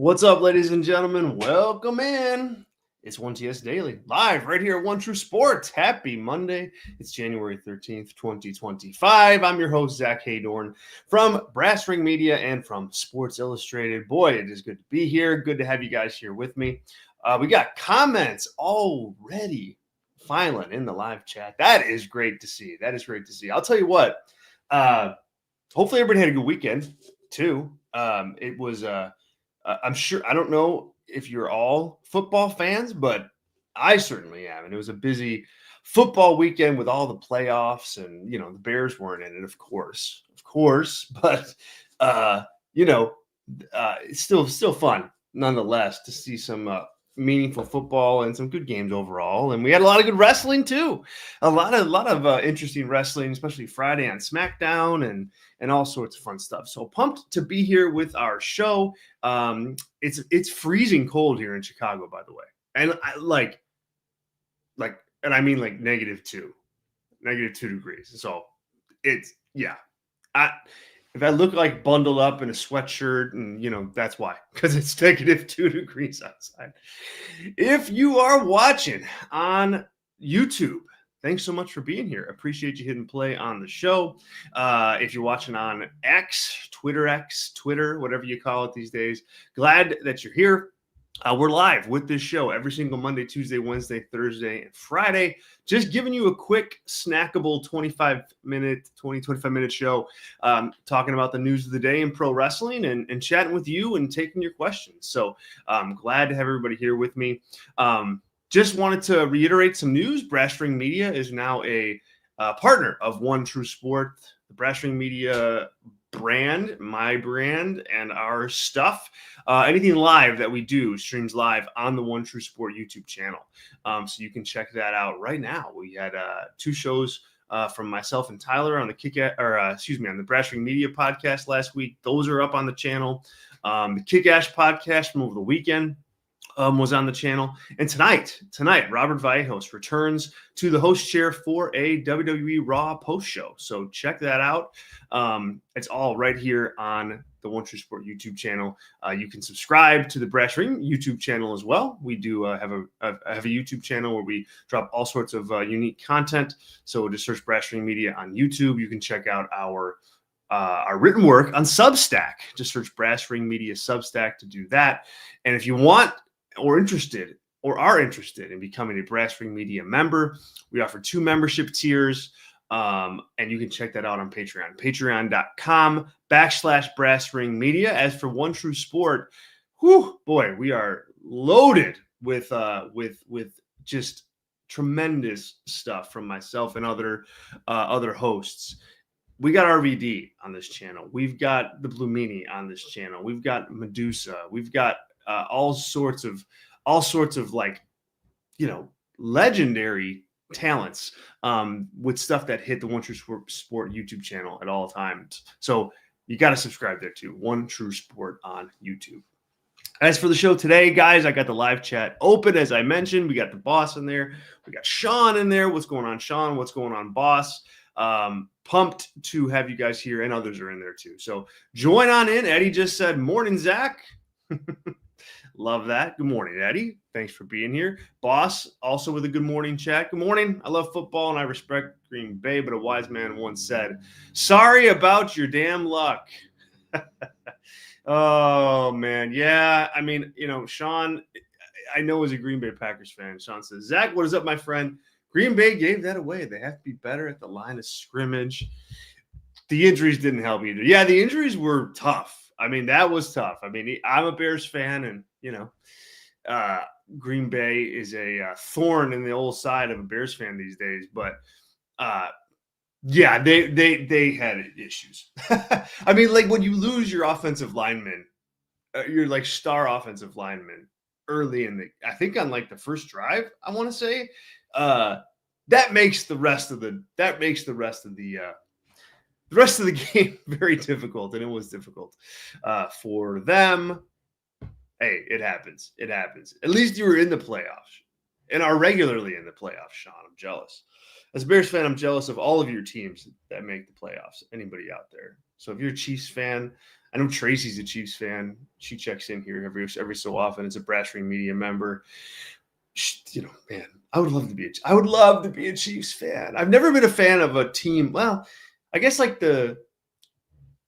What's up, ladies and gentlemen? Welcome in. It's 1TS Daily, live right here at One True Sports. Happy Monday. It's January 13th, 2025. I'm your host, Zack Heydorn from Brass Ring Media and from Sports Illustrated. Boy, it is good to be here. Good to have you guys here with me. We got comments already filing in the live chat. That is great to see. I'll tell you what, hopefully everybody had a good weekend, too. It was... I'm sure, I don't know if you're all football fans, but I certainly am. And it was a busy football weekend with all the playoffs and, the Bears weren't in it, of course, but, it's still fun nonetheless to see some meaningful football and some good games overall. And we had a lot of good wrestling too. A lot of interesting wrestling, especially Friday on SmackDown and all sorts of fun stuff. So pumped to be here with our show. It's freezing cold here in Chicago, by the way. And I mean like -2 degrees. So it's, yeah. If I look like bundled up in a sweatshirt, and that's why, because it's -2 degrees outside. If you are watching on YouTube, thanks so much for being here. Appreciate you hitting play on the show. If you're watching on Twitter, whatever you call it these days, glad that you're here. We're live with this show every single Monday, Tuesday, Wednesday, Thursday, and Friday. Just giving you a quick, snackable 25-minute show, talking about the news of the day in pro wrestling and chatting with you and taking your questions. So I'm glad to have everybody here with me. Just wanted to reiterate some news. Brass Ring Media is now a partner of One True Sport, the Brass Ring Media brand, my brand, and our stuff. Anything live that we do streams live on the One True Sport YouTube channel. So you can check that out right now. We had 2 shows from myself and Tyler on the on the Brass Ring Media podcast last week. Those are up on the channel. The Kick-Ass podcast from over the weekend was on the channel. And tonight, Robert Vallejos returns to the host chair for a WWE Raw post show. So check that out. It's all right here on the One True Sport YouTube channel. You can subscribe to the Brass Ring YouTube channel as well. We do have a YouTube channel where we drop all sorts of unique content. So just search Brass Ring Media on YouTube. You can check out our written work on Substack. Just search Brass Ring Media Substack to do that. And if you want or are interested in becoming a Brass Ring Media member, we offer 2 membership tiers, and you can check that out on Patreon. Patreon.com/Brass Ring Media. As for One True Sport, boy, we are loaded with just tremendous stuff from myself and other hosts. We got RVD on this channel. We've got the Blue Meanie on this channel. We've got Medusa. We've got all sorts of legendary talents with stuff that hit the One True Sport YouTube channel at all times. So you got to subscribe there too. One True Sport on YouTube. As for the show today, guys, I got the live chat open. As I mentioned, we got the boss in there. We got Sean in there. What's going on, Sean? What's going on, boss? Pumped to have you guys here, and others are in there too. So join on in. Eddie just said, "Morning, Zach." Love that. Good morning, Eddie. Thanks for being here. Boss, also with a good morning chat. Good morning. I love football and I respect Green Bay, but a wise man once said, "Sorry about your damn luck." Oh, man. Yeah. I mean, Sean, I know is a Green Bay Packers fan. Sean says, "Zach, what is up, my friend? Green Bay gave that away. They have to be better at the line of scrimmage." The injuries didn't help either. Yeah, the injuries were tough. I mean, that was tough. I mean, I'm a Bears fan, and, Green Bay is a thorn in the old side of a Bears fan these days. But, yeah, they had issues. I mean, like when you lose your offensive lineman, your like star offensive lineman early I think on like the first drive, I want to say, that makes the rest of the game very difficult, and it was difficult for them. Hey, it happens. At least you were in the playoffs and are regularly in the playoffs, Sean. I'm jealous. As a Bears fan, I'm jealous of all of your teams that make the playoffs, anybody out there. So if you're a Chiefs fan, I know Tracy's a Chiefs fan. She checks in here every so often as a Brass Ring Media member. Man, I would love to be a Chiefs fan. I've never been a fan of a team. Well, I guess like the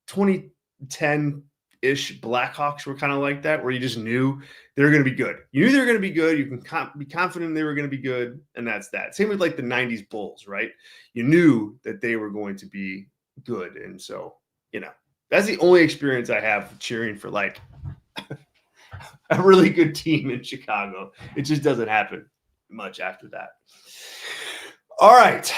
2010-ish Blackhawks were kind of like that, where you just knew they were going to be good. You knew they were going to be good. You can be confident they were going to be good, and that's that. Same with like the 90s Bulls, right? You knew that they were going to be good, and so, that's the only experience I have cheering for like a really good team in Chicago. It just doesn't happen much after that. All right,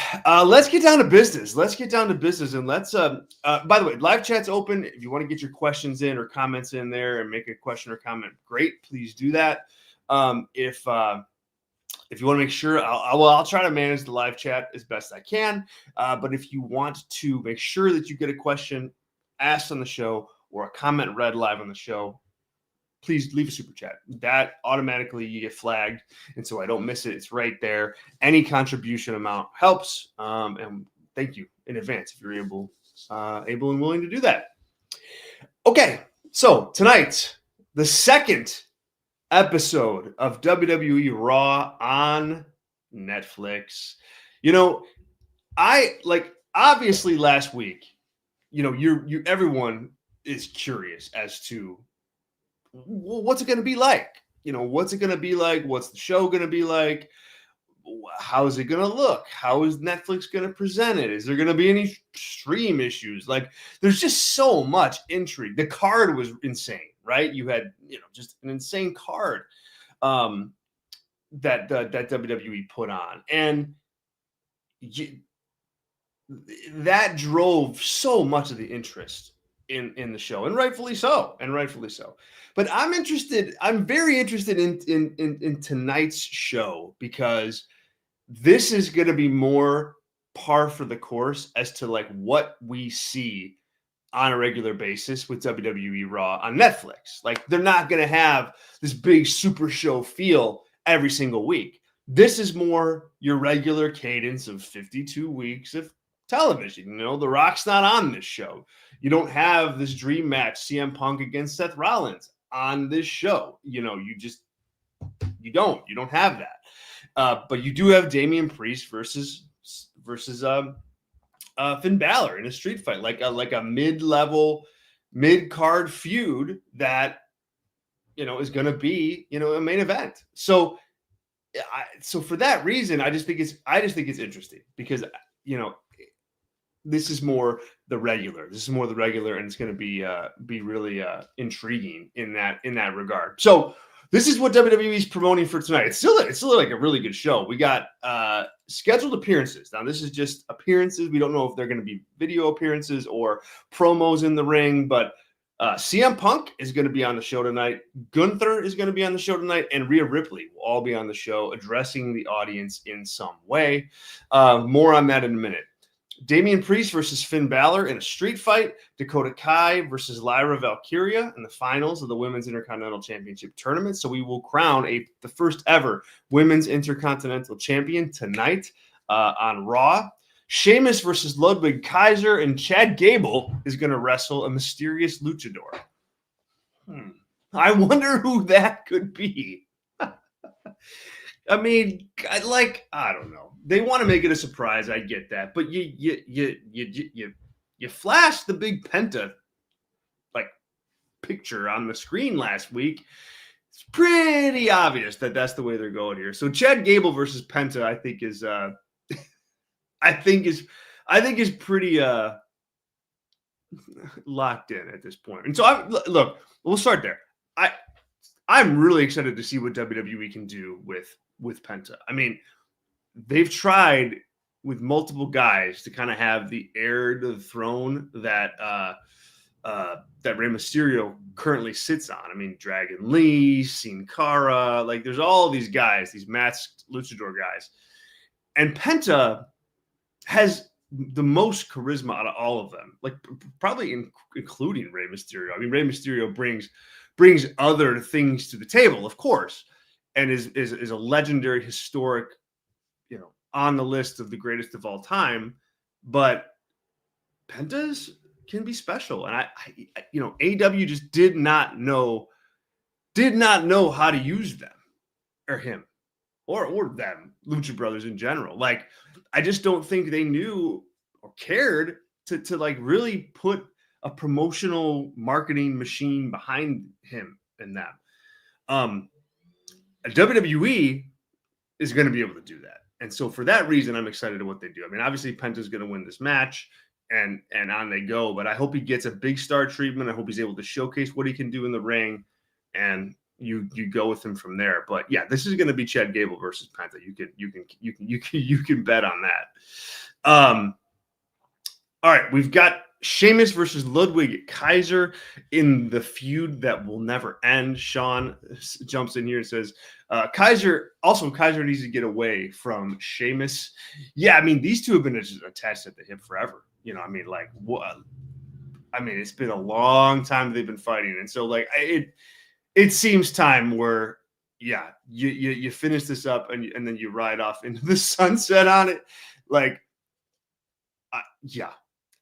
let's get down to business. And let's, by the way, live chat's open. If you want to get your questions in or comments in there and make a question or comment, great, please do that. If you want to make sure, I'll try to manage the live chat as best I can. But if you want to make sure that you get a question asked on the show or a comment read live on the show, please leave a super chat. That automatically you get flagged, and so I don't miss it. It's right there. Any contribution amount helps, and thank you in advance if you're able and willing to do that. Okay, so tonight, the second episode of WWE Raw on Netflix. Obviously last week, everyone is curious as to what's it going to be like? What's it going to be like? What's the show going to be like? How is it going to look? How is Netflix going to present it? Is there going to be any stream issues? Like, there's just so much intrigue. The card was insane, right? You had, just an insane card that WWE put on. And that drove so much of the interest in the show, and rightfully so. But I'm very interested in tonight's show, because this is going to be more par for the course as to like what we see on a regular basis with WWE Raw on Netflix. Like, they're not going to have this big super show feel every single week. This is more your regular cadence of 52 weeks of television. The Rock's not on this show. You don't have this dream match, CM Punk against Seth Rollins, on this show. You don't have that. But you do have Damian Priest versus Finn Balor in a street fight, like a mid-level, mid-card feud that is going to be a main event. So for that reason, I just think it's interesting, because this is more the regular. and it's going to be really intriguing in that regard. So this is what WWE is promoting for tonight. It's still like a really good show. We got scheduled appearances. Now, this is just appearances. We don't know if they're going to be video appearances or promos in the ring, but CM Punk is going to be on the show tonight. Gunther is going to be on the show tonight, and Rhea Ripley will all be on the show, addressing the audience in some way. More on that in a minute. Damian Priest versus Finn Balor in a street fight. Dakota Kai versus Lyra Valkyria in the finals of the Women's Intercontinental Championship tournament. So we will crown the first ever Women's Intercontinental Champion tonight on Raw. Sheamus versus Ludwig Kaiser, and Chad Gable is going to wrestle a mysterious luchador. I wonder who that could be. I mean, I don't know. They want to make it a surprise. I get that, but you flashed the big Penta picture on the screen last week. It's pretty obvious that that's the way they're going here. So Chad Gable versus Penta, I think is pretty locked in at this point. And so we'll start there. I'm really excited to see what WWE can do with Penta. I mean, they've tried with multiple guys to kind of have the heir to the throne that Rey Mysterio currently sits on. I mean, Dragon Lee, Sin Cara, there's all these guys, these masked luchador guys. And Penta has the most charisma out of all of them, probably including Rey Mysterio. I mean, Rey Mysterio brings other things to the table, of course, and is a legendary, historic, on the list of the greatest of all time. But Penta's can be special. And AEW just did not know how to use them or him or them, Lucha Brothers in general. Like, I just don't think they knew or cared to like really put a promotional marketing machine behind him and them. WWE is going to be able to do that. And so for that reason, I'm excited at what they do. I mean, obviously Penta's going to win this match and on they go, but I hope he gets a big star treatment. I hope he's able to showcase what he can do in the ring, and you go with him from there. But yeah, this is going to be Chad Gable versus Penta. You can bet on that. All right, we've got Sheamus versus Ludwig Kaiser in the feud that will never end. Sean jumps in here and says, Kaiser needs to get away from Sheamus. Yeah, I mean, these two have been attached at the hip forever. I mean, like, what? I mean, it's been a long time they've been fighting. And so, like, it seems time where, yeah, you finish this up and then you ride off into the sunset on it. Like, yeah.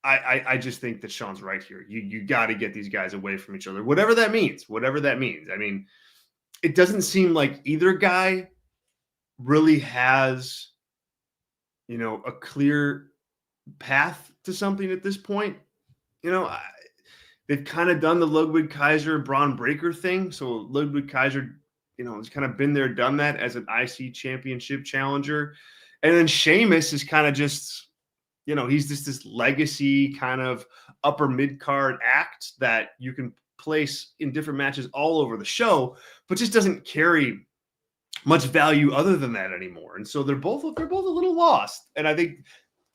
I just think that Sean's right here. You got to get these guys away from each other, whatever that means. I mean, it doesn't seem like either guy really has, a clear path to something at this point. They've kind of done the Ludwig Kaiser Braun Breaker thing. So Ludwig Kaiser, has kind of been there, done that as an IC championship challenger. And then Sheamus is kind of just, he's just this legacy kind of upper mid-card act that you can place in different matches all over the show, but just doesn't carry much value other than that anymore. And so they're both a little lost. And I think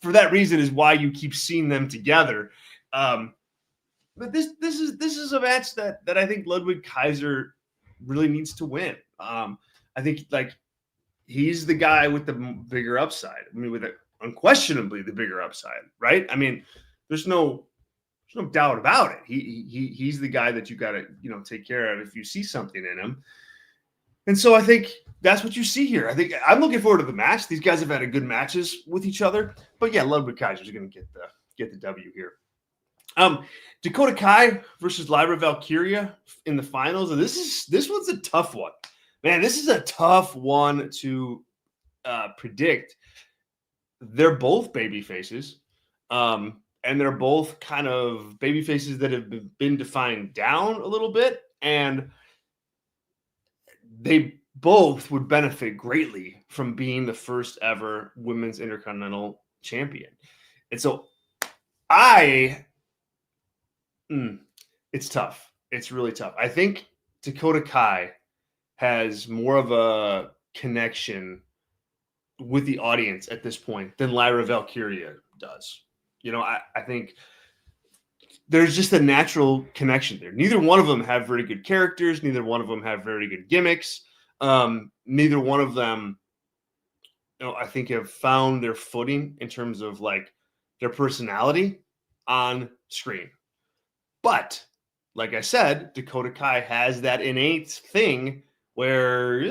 for that reason is why you keep seeing them together. But this is a match that I think Ludwig Kaiser really needs to win. I think like he's the guy with the bigger upside. I mean, with it. Unquestionably the bigger upside, right? I mean, there's no doubt about it. He's the guy that you got to, take care of if you see something in him. And so I think that's what you see here. I think I'm looking forward to the match. These guys have had a good matches with each other, but yeah, Ludwig Kaiser is going to get the W here. Dakota Kai versus Lyra Valkyria in the finals, and this one's a tough one, man. This is a tough one to predict. They're both baby faces, and they're both kind of baby faces that have been defined down a little bit, and they both would benefit greatly from being the first ever women's intercontinental champion. And so it's tough. It's really tough. I think Dakota Kai has more of a connection with the audience at this point than Lyra Valkyria does. I think there's just a natural connection there. Neither one of them have very good characters. Neither one of them have very good gimmicks. Neither one of them, I think have found their footing in terms of like their personality on screen. But like I said, Dakota Kai has that innate thing where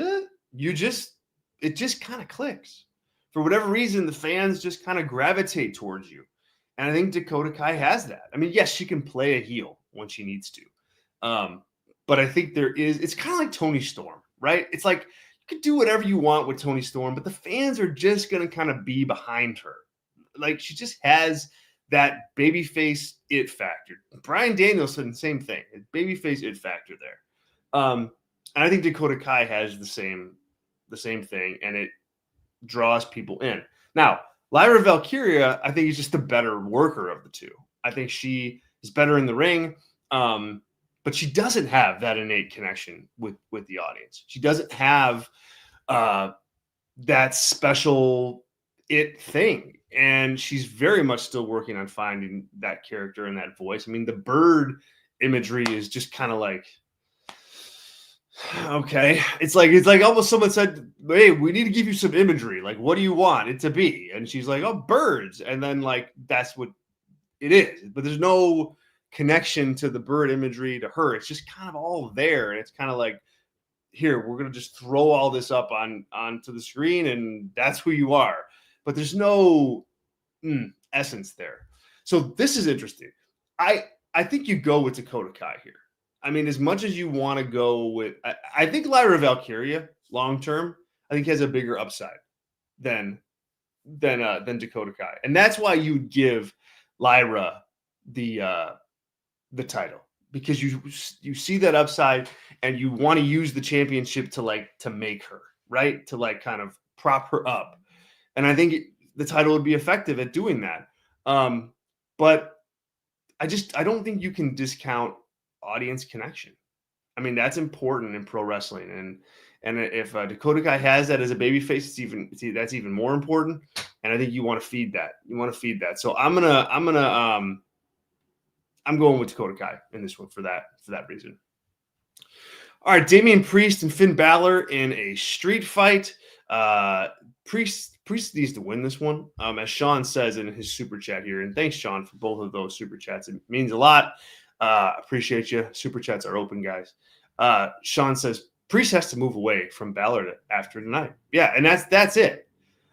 it just kind of clicks. For whatever reason, the fans just kind of gravitate towards you. And I think Dakota Kai has that. I mean, yes, she can play a heel when she needs to. But I think it's kind of like Toni Storm, right? It's like you can do whatever you want with Toni Storm, but the fans are just going to kind of be behind her. Like she just has that babyface it factor. Bryan Danielson, same thing. Babyface it factor there. And I think Dakota Kai has the same thing, and it draws people in. Now, Lyra Valkyria, I think, is just the better worker of the two. I think she is better in the ring, but she doesn't have that innate connection with the audience. She doesn't have that special it thing, and she's very much still working on finding that character and that voice. I mean, the bird imagery is just kind of like, okay, it's like almost someone said, hey, we need to give you some imagery. Like, what do you want it to be? And she's like, oh, birds. And then like, that's what it is. But there's no connection to the bird imagery to her. It's just kind of all there. And it's kind of like, here, we're going to just throw all this up onto the screen and that's who you are. But there's no essence there. So this is interesting. I think you go with Dakota Kai here. I mean, as much as you want to go with, I think Lyra Valkyria long term, I think has a bigger upside than Dakota Kai, and that's why you give Lyra the title, because you see that upside and you want to use the championship to make her right, to like kind of prop her up, and I think the title would be effective at doing that. But I don't think you can discount audience connection. I mean, that's important in pro wrestling, and if Dakota Kai has that as a babyface, that's even more important. And I think you want to feed that. So I'm going with Dakota Kai in this one for that reason. All right, Damian Priest and Finn Balor in a street fight. Priest needs to win this one, as Sean says in his super chat here. And thanks, Sean, for both of those super chats. It means a lot. Appreciate you. Super chats are open, guys. Sean says Priest has to move away from Balor after tonight. Yeah, and that's it.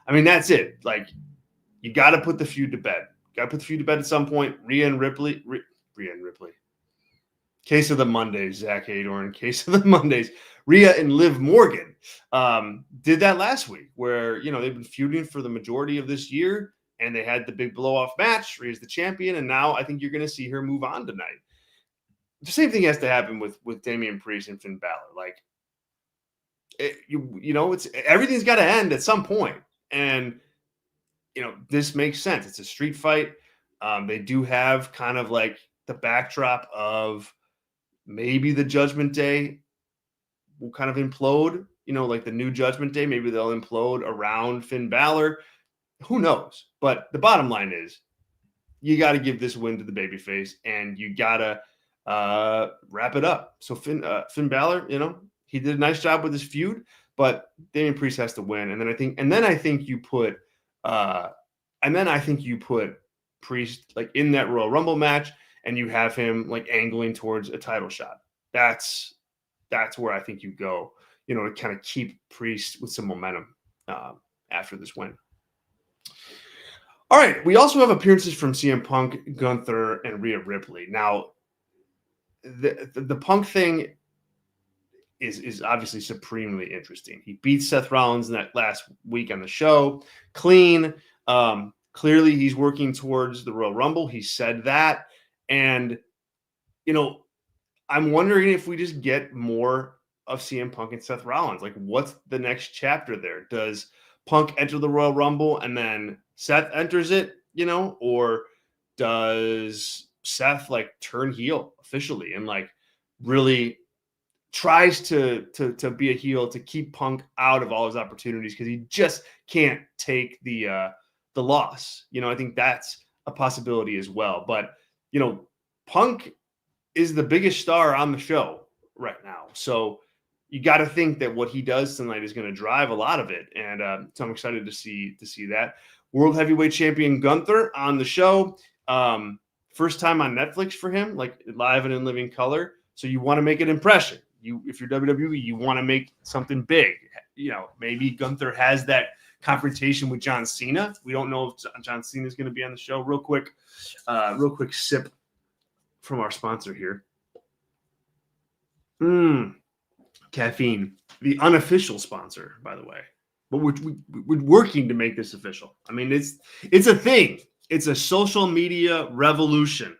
I mean, that's it. Like, you got to put the feud to bed. At some point. Rhea and Ripley. Case of the Mondays, Zack Heydorn. Case of the Mondays. Rhea and Liv Morgan did that last week, where they've been feuding for the majority of this year, and they had the big blow-off match. Rhea's the champion, and now I think you're going to see her move on tonight. The same thing has to happen with Damian Priest and Finn Balor. Like, it's everything's got to end at some point, and this makes sense. It's a street fight. They do have kind of like the backdrop of maybe the Judgment Day will kind of implode, like the new Judgment Day. Maybe they'll implode around Finn Balor. Who knows? But the bottom line is you got to give this win to the babyface, and you got to wrap it up. So Finn Balor, he did a nice job with his feud, but Damian Priest has to win. And then I think you put Priest like in that Royal Rumble match, and you have him like angling towards a title shot. That's where I think you go, to kind of keep Priest with some momentum after this win. All right, we also have appearances from CM Punk, Gunther, and Rhea Ripley. Now, the Punk thing is obviously supremely interesting. He beat Seth Rollins in that last week on the show, clean. Clearly, he's working towards the Royal Rumble. He said that. And, I'm wondering if we just get more of CM Punk and Seth Rollins. Like, what's the next chapter there? Does Punk enter the Royal Rumble and then Seth enters it, or does Seth like turn heel officially and like really tries to be a heel to keep Punk out of all his opportunities because he just can't take the loss. I think that's a possibility as well. But Punk is the biggest star on the show right now, so you got to think that what he does tonight is going to drive a lot of it, and so I'm excited to see that. World Heavyweight Champion Gunther on the show, first time on Netflix for him, like live and in living color. So you want to make an impression. If you're WWE, you want to make something big. Maybe Gunther has that confrontation with John Cena. We don't know if John Cena is going to be on the show. Real quick sip from our sponsor here. Caffeine, the unofficial sponsor, by the way. But we're working to make this official. I mean, it's a thing. It's a social media revolution.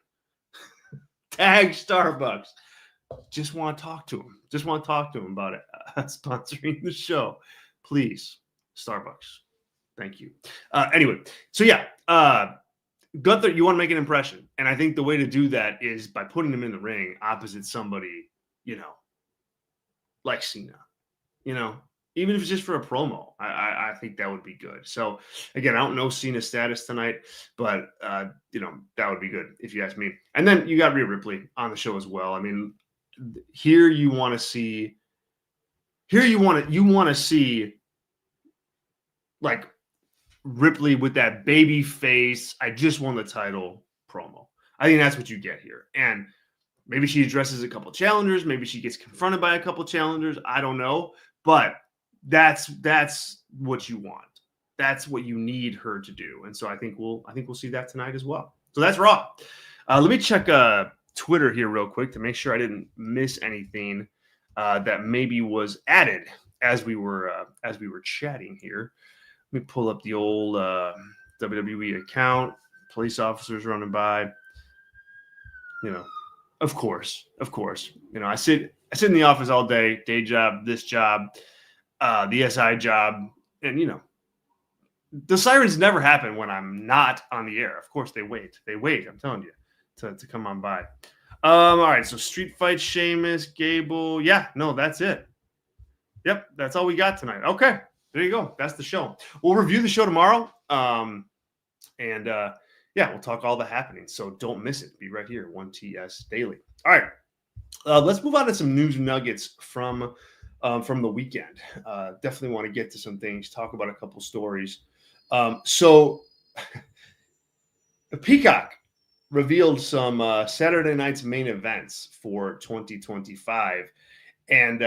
Tag Starbucks. Just want to talk to him about it. Sponsoring the show. Please, Starbucks. Thank you. Anyway, so yeah, Gunther, you want to make an impression. And I think the way to do that is by putting him in the ring opposite somebody, like Cena, even if it's just for a promo. I think that would be good. So again, I don't know Cena's status tonight, but that would be good if you ask me. And then you got Rhea Ripley on the show as well. I mean, here you want to see like Ripley with that baby face, I just won the title promo. I think that's what you get here. And maybe she addresses a couple challengers. Maybe she gets confronted by a couple challengers. I don't know. But that's what you want. That's what you need her to do. And so I think we'll see that tonight as well. So that's Raw. Let me check Twitter here real quick to make sure I didn't miss anything that maybe was added as we were chatting here. Let me pull up the old WWE account. Police officers running by. Of course. I sit in the office all day, day job, this job, the SI job, and the sirens never happen when I'm not on the air. Of course, they wait. I'm telling you, to come on by. All right, so Street Fight, Sheamus, Gable. Yeah, no, that's it. Yep, that's all we got tonight. Okay, there you go. That's the show. We'll review the show tomorrow. We'll talk all the happenings. So don't miss it. Be right here, 1TS Daily. All right, let's move on to some news nuggets from the weekend. Definitely want to get to some things, talk about a couple stories. So Peacock revealed some Saturday night's main events for 2025, and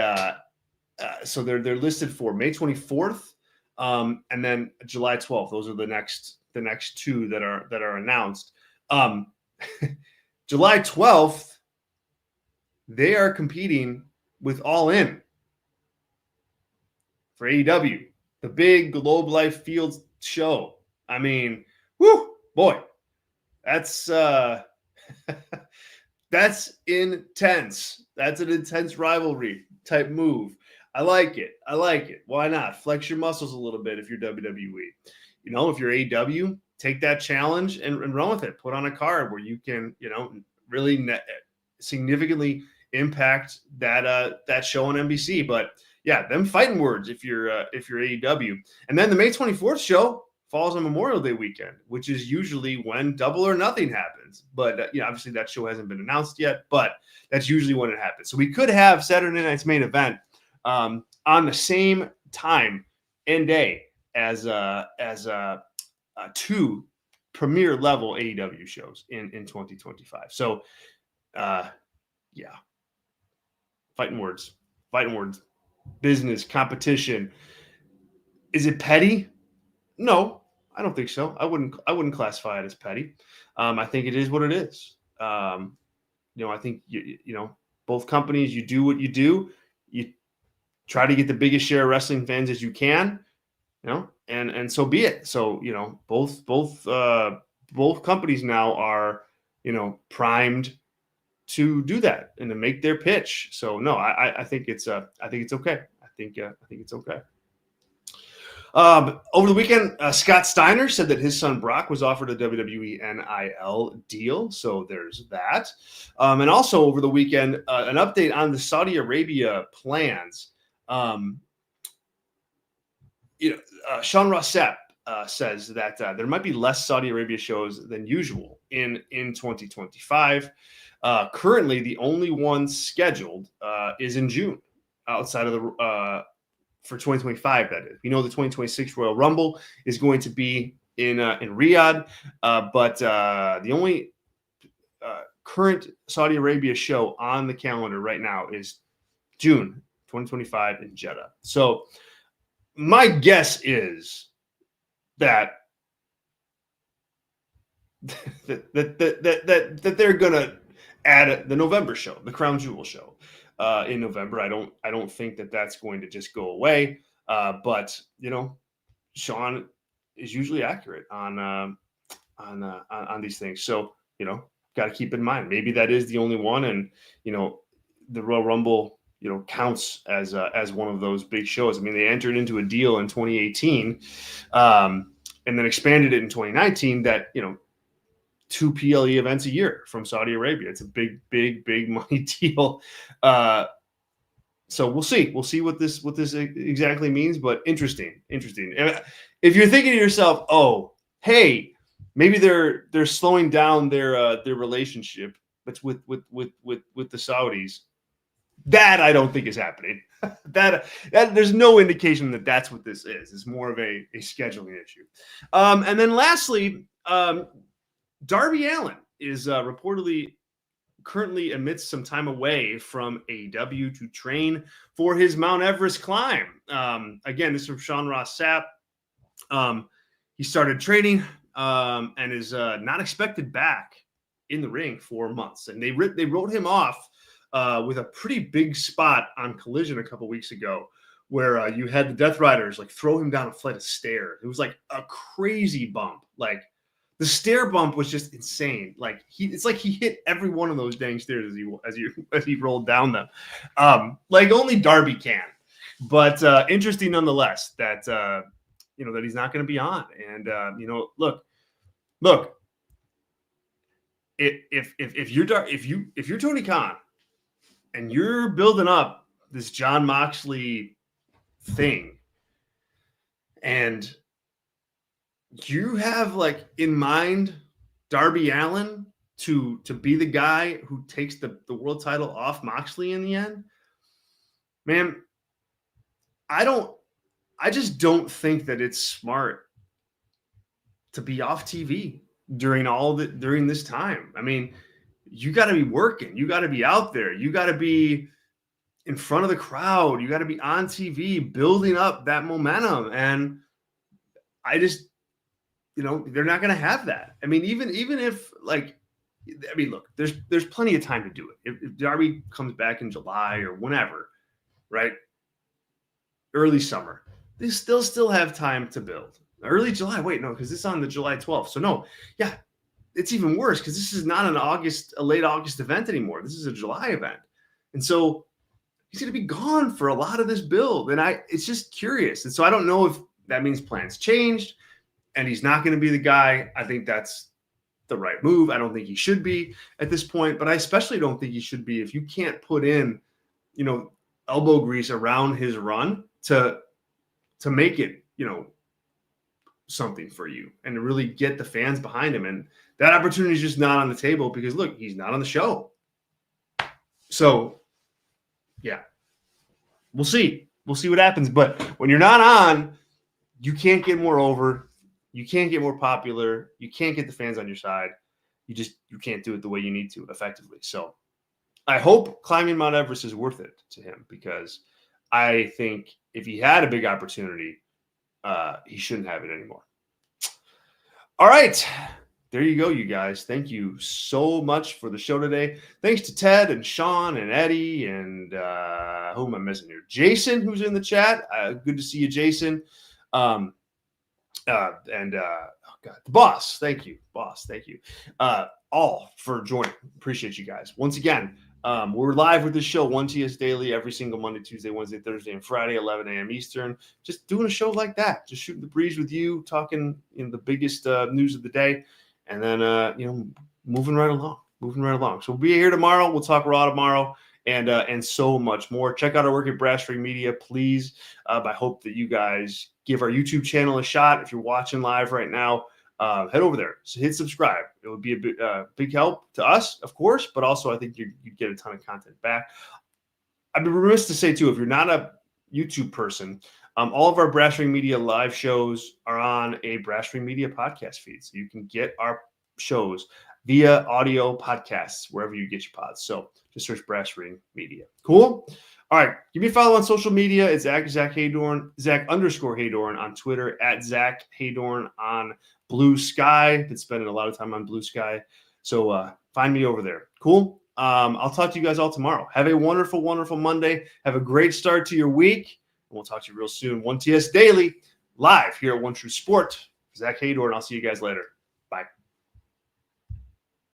so they're listed for May 24th, and then July 12th. Those are the next two that are announced. July 12th, they are competing with All In for AEW, the big Globe Life Field show. I mean, whoo, boy, that's that's intense. That's an intense rivalry type move. I like it. Why not? Flex your muscles a little bit if you're WWE. If you're AEW, take that challenge and run with it. Put on a card where you can, really significantly impact that show on NBC. But yeah, them fighting words if you're AEW. And then the May 24th show falls on Memorial Day weekend, which is usually when Double or Nothing happens. But obviously that show hasn't been announced yet, but that's usually when it happens. So we could have Saturday night's main event on the same time and day as two premier level AEW shows in 2025. So fighting words, business, competition. Is it petty? No, I don't think so. I wouldn't classify it as petty. I think it is what it is. I think both companies, you do what you do. You try to get the biggest share of wrestling fans as you can, and so be it. So, both companies now are, primed to do that and to make their pitch. So no, I think it's okay. I think it's okay. Over the weekend, Scott Steiner said that his son Brock was offered a WWE NIL deal. So there's that. And also over the weekend, an update on the Saudi Arabia plans. Sean Ross Sapp says that there might be less Saudi Arabia shows than usual in 2025. Currently, the only one scheduled is in June, outside of the for 2025. That is, the 2026 Royal Rumble is going to be in Riyadh, but the only current Saudi Arabia show on the calendar right now is June 2025 in Jeddah. So my guess is that they're gonna add the November show, the Crown Jewel show, in November. I don't think that that's going to just go away. But Sean is usually accurate on these things. So got to keep in mind maybe that is the only one, and the Royal Rumble counts as one of those big shows. I mean, they entered into a deal in 2018, and then expanded it in 2019. That 2 PLE events a year from Saudi Arabia. It's a big money deal. So we'll see what this exactly means. But interesting. If you're thinking to yourself, oh, hey, maybe they're slowing down their relationship, but with the Saudis. That I don't think is happening. that there's no indication that that's what this is. It's more of a scheduling issue. And then lastly, Darby Allin is reportedly currently amidst some time away from AEW to train for his Mount Everest climb. Again, this is from Sean Ross Sapp. He started training and is not expected back in the ring for months. And they wrote him off with a pretty big spot on Collision a couple weeks ago, where you had the Death Riders like throw him down a flight of stairs. It was like a crazy bump. Like the stair bump was just insane. Like it's like he hit every one of those dang stairs as he rolled down them. Like only Darby can. But interesting nonetheless that that he's not going to be on. And look. If you're Tony Khan and you're building up this Jon Moxley thing, and you have like in mind Darby Allin to be the guy who takes the world title off Moxley in the end, man, I just don't think that it's smart to be off TV during this time. I mean, you got to be working. You got to be out there. You got to be in front of the crowd. You got to be on TV, building up that momentum. And I just, they're not going to have that. I mean, even if look, there's plenty of time to do it. If Darby comes back in July or whenever, right? Early summer, they still have time to build. Early July. Wait, no, because it's on the July 12th. So no, yeah, it's even worse because this is not a late August event anymore. This is a July event. And so he's going to be gone for a lot of this build. And it's just curious. And so I don't know if that means plans changed and he's not going to be the guy. I think that's the right move. I don't think he should be at this point, but I especially don't think he should be if you can't put in, elbow grease around his run to make it, something for you and to really get the fans behind him. And that opportunity is just not on the table because look, he's not on the show. So yeah, we'll see what happens. But when you're not on, you can't get more over. You can't get more popular. You can't get the fans on your side. You can't do it the way you need to effectively. So I hope climbing Mount Everest is worth it to him because I think if he had a big opportunity, he shouldn't have it anymore. All right. There you go, you guys. Thank you so much for the show today. Thanks to Ted and Sean and Eddie and who am I missing here? Jason, who's in the chat. Good to see you, Jason. Oh God, the boss. Thank you, boss. Thank you. All for joining. Appreciate you guys. Once again, we're live with this show, 1TS Daily, every single Monday, Tuesday, Wednesday, Thursday, and Friday, 11 a.m. Eastern. Just doing a show like that. Just shooting the breeze with you, talking the biggest news of the day, and then moving right along. So we'll be here tomorrow. We'll talk Raw tomorrow, and so much more. Check out our work at Brasserie Media, please. I hope that you guys give our YouTube channel a shot. If you're watching live right now, head over there. So hit subscribe. It would be a big help to us, of course, but also I think you'd get a ton of content back. I'd be remiss to say, too, if you're not a YouTube person, all of our Brasserie Media live shows are on a Brasserie Media podcast feed. So you can get our shows via audio podcasts, wherever you get your pods. So just search Brasserie Media. Cool? All right. Give me a follow on social media. It's Zack Heydorn, Zack_Heydorn on Twitter, at Zack Heydorn on Blue Sky. Been spending a lot of time on Blue Sky. So find me over there. Cool. I'll talk to you guys all tomorrow. Have a wonderful, wonderful Monday. Have a great start to your week. And we'll talk to you real soon. 1TS Daily, live here at One True Sport. Zack Heydorn. I'll see you guys later.